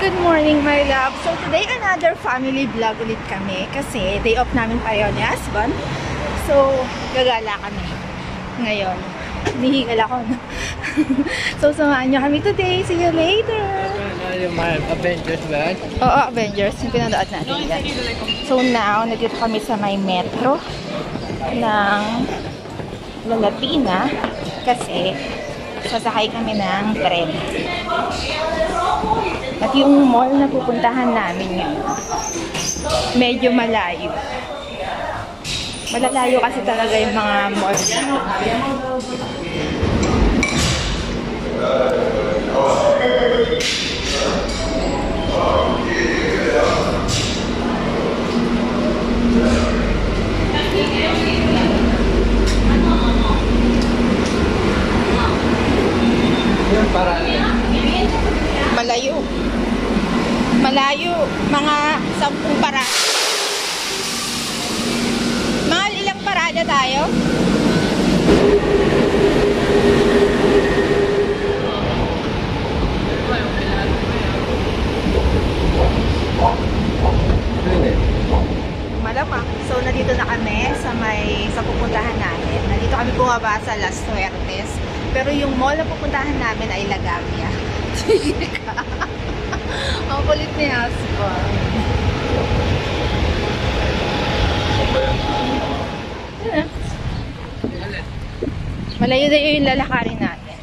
Good morning, my love. So today, another family vlog ulit kami kasi day off namin pareho ni husband. So, gagala kami ngayon. Nihigal ako, no? So, samahan nyo kami today. See you later! Yung Avengers ba? Oo, Avengers. Yung pinanood natin yan. So now, nandito kami sa may metro ng Lalatina kasi sasakay kami ng tren. At yung mall na pupuntahan namin yun, medyo malayo. Malalayo kasi talaga yung mga mall. Malayo. Malayo. Mga 10 parada. Mga ilang parada tayo? Malamang. So, nandito na kami sa pupuntahan namin. Nandito kami bumaba sa Las Huertes. Pero yung mall na pupuntahan namin ay Lagavia. Ang kulit ni husband. Malayo na yung lalakarin natin.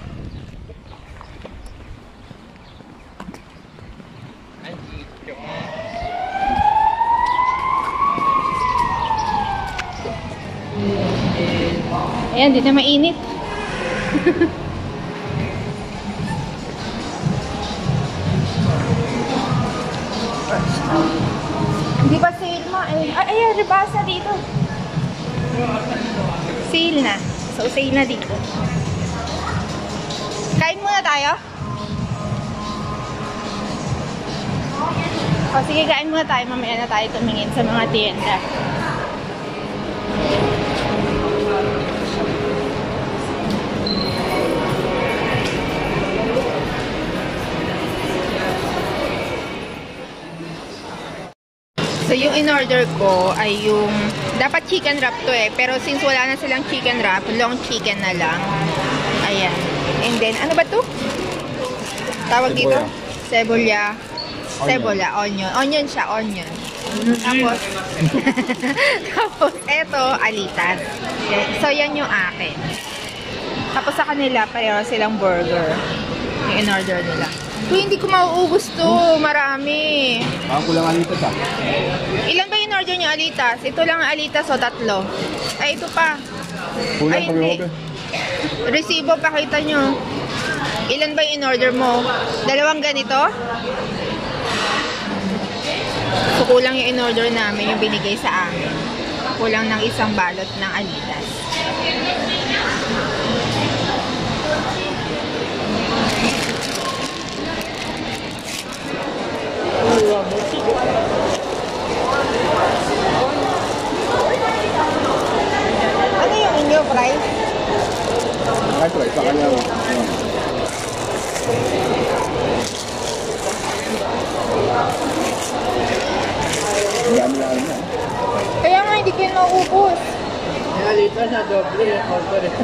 Ayan, di na mainit. Hindi ba sale mo? Ayan, rebas na dito. Sale na. So, sale na dito. Kain muna tayo? O, sige, kain muna tayo. Mamaya na tayo tumingin sa mga tienda. So, yung in-order ko ay yung, dapat chicken wrap to eh. Pero since wala na silang chicken wrap, long chicken na lang. Ayan. And then, ano ba to? Tawag dito? Cebolla. Cebolla, onion. Onion siya, onion. Tapos, tapos, eto, alitas. So, yan yung akin. Tapos sa kanila, pareho silang burger. Yung in-order nila. Uy, hindi ko mauubos to. Marami. Kulang alitas ah. Ilan ba yung order niyo, alitas? Ito lang alitas o 3? Ay, ito pa. Kulang ay, hindi. Resibo, pakita nyo. Ilan ba yung in-order mo? 2 ganito? So, kulang yung in-order namin, yung binigay sa amin. Kulang ng 1 balot ng alitas. Ano yung inyo price? Ay, price sa kanya. Kaya nga, hindi kayo maubos. Kaya lito na doble yung order eh.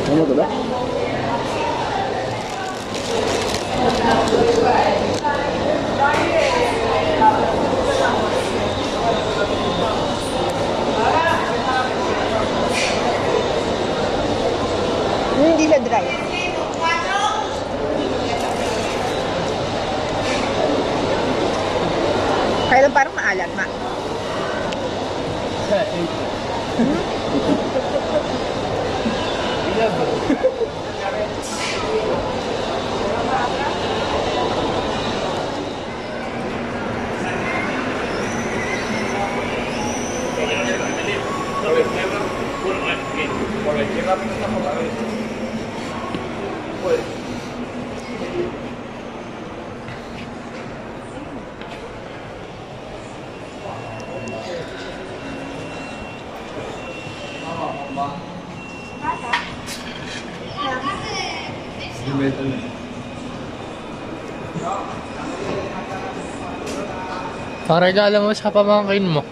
Ano ba ba? Hindi na dry. Kaya lang parang maalat, ma. Para regalo mo sa pamangkin mo.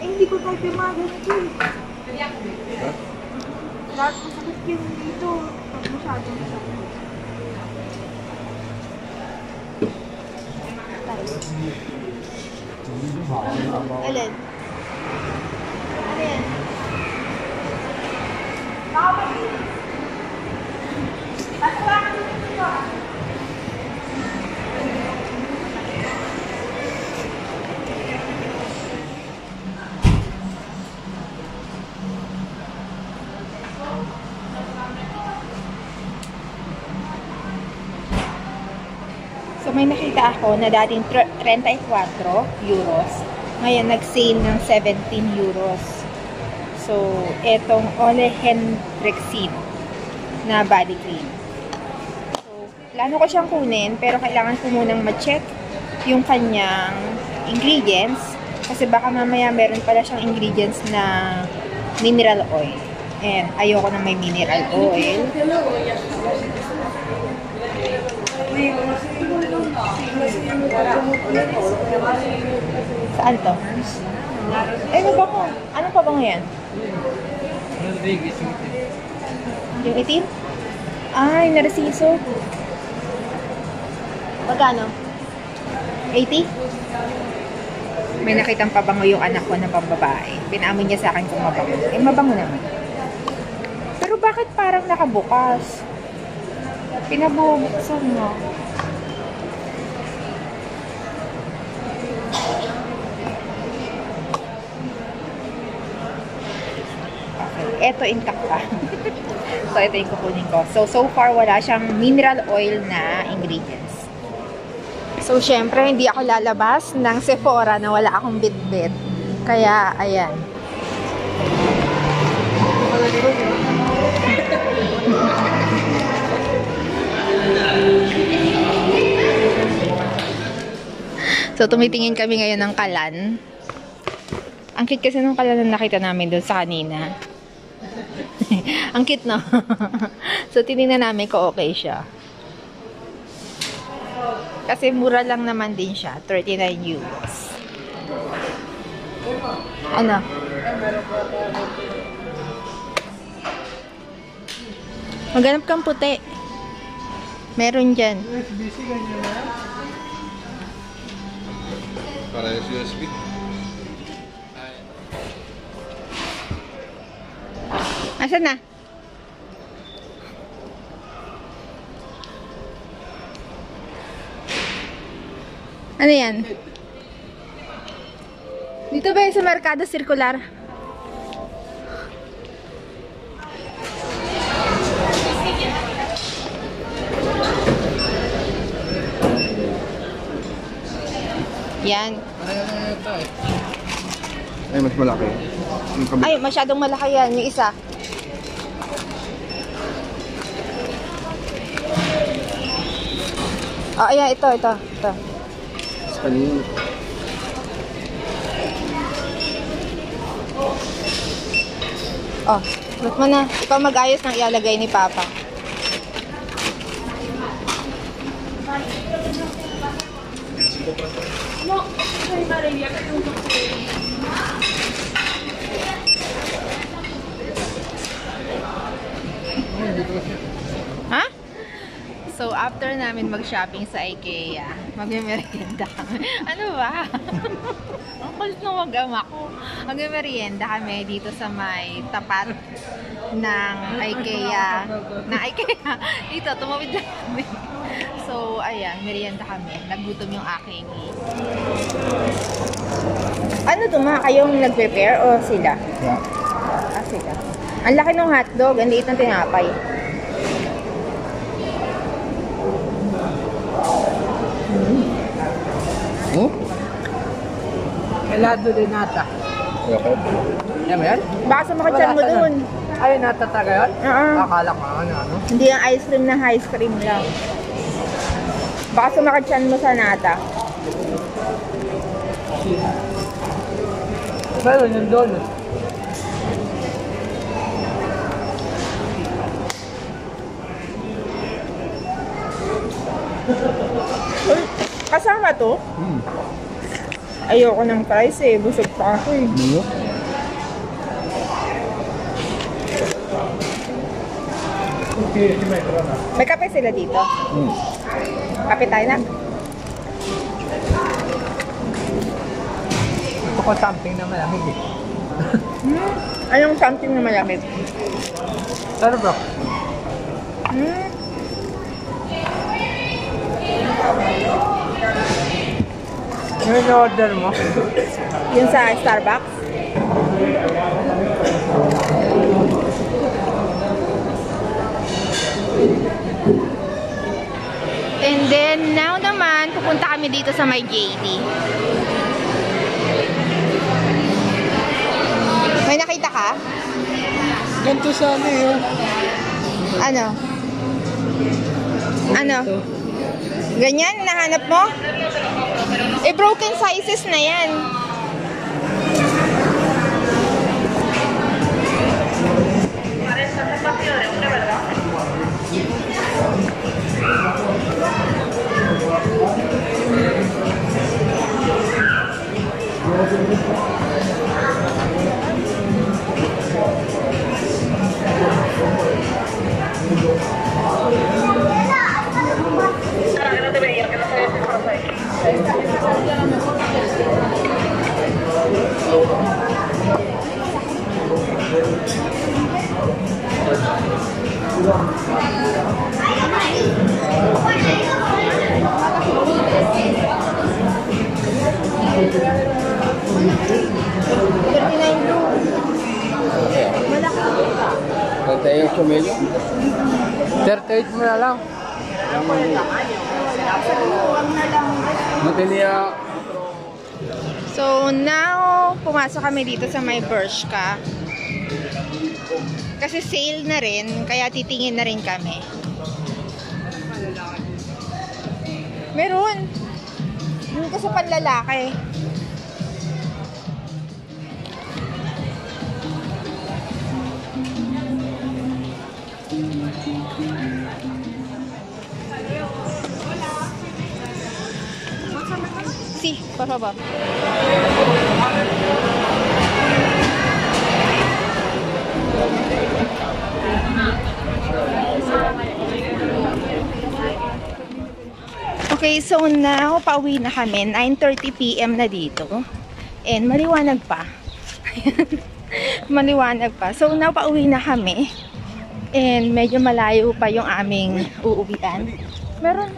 Hindi ko tayo mga ganito eh. Lahat masakit yun dito. Pag masyadong masakit. Alin? Ano yan? So may nakita ako na dating 34 euros. Ngayon nag-sale ng 17 euros. So etong Ole Henriksen na body cream. So plano ko siyang kunin pero kailangan ko munang ma-check yung kanyang ingredients kasi baka mamaya meron pala siyang ingredients na mineral oil. And ayoko na may mineral oil. Saan to? Mabango. Ano pa bango yan? Yung itim? Ay, narasiso. Magkano? 80? May nakitang pabango yung anak ko na pambabae. Pinaamin niya sa akin kung mabango. Mabango naman. Pero bakit parang nakabukas? Pinabubuksan mo. Eto intact pa. So, ito yung kukunin ko. So far, wala siyang mineral oil na ingredients. So, syempre, hindi ako lalabas ng Sephora na wala akong bitbit. Kaya, ayan. So, tumitingin kami ngayon ng kalan. Ang cute kasi ng kalan na nakita namin doon sa kanina. Ang cute, no? So, tinignan namin kung okay siya. Kasi mura lang naman din siya. 39 euros. Ano? Maghanap kang puti. Meron dyan. Para USB. Asan na? Ano yan? Dito ba yung sa Merkado Circular? Yan. Ay, mas malaki. Yung kabila. Ay, masyadong malaki yan. Yung isa. Oh, ayan. Ito. Sa kanina. Oh, look mo na. Ikaw mag-ayos ng ilalagay ni Papa. Ha? So, after namin mag-shopping sa IKEA, magme-merienda kami. Ano ba? Ang kulit ng mag-ama ko. Magme-merienda kami dito sa may tapat ng IKEA. Dito, tumawid lang kami. So, ayan, merienda kami. Nagutom yung aking Ano to, ma? Kayong nag-prepare o sila? Yeah. Ah, sila. Ang laki ng hotdog, ang liit ng tinapay. Oh? Helado de nata. Ayoko. Yan ba yan? Baka sumakachan mo dun. Ay, nata talaga yun? Akala ko ano. Hindi yung ice cream na ice cream lang. Baka sumakachan mo sa nata. Pero yung donut. Uy, kasama to? Ayoko ng fries eh. Busog pa ako eh. Ano? May kape sila dito. Kape tayo na. Gusto ko something na malamig eh. Anong something na malamig? Pero bro, yung order mo? Yung sa Starbucks? And then, now naman, pupunta kami dito sa may JD. May nakita ka? Ganito sa ano yun. Ano? Ano? Ganyan? Nahanap mo? Eh, broken sizes na yan. Tatay yung sumelyo. 38 mo na lang. Matiliya. So, now, pumasok kami dito sa may Bershka. Kasi sale na rin, kaya titingin na rin kami. Meron. Yung ko sa panlalaki. Sí, por favor. Okay, so now, pauwi na kami. 9:30 PM na dito. And maliwanag pa. Maliwanag pa. So now, pauwi na kami. And medyo malayo pa yung aming uuwian. Meron.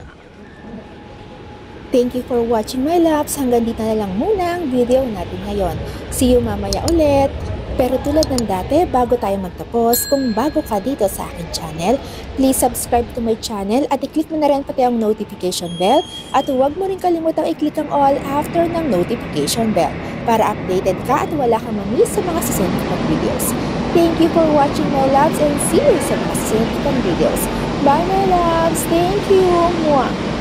Thank you for watching my loves. Hanggang dito na lang muna ang video natin ngayon. See you mamaya ulit. Pero tulad ng dati, bago tayo magtapos, kung bago ka dito sa akin channel, please subscribe to my channel at i-click mo na rin pati ang notification bell at huwag mo rin kalimutang i-click ang all after ng notification bell para updated ka at wala kang ma-miss sa mga susunod pang videos. Thank you for watching my loves and see you sa mga susunod pang videos. Bye my loves! Thank you! Mwah!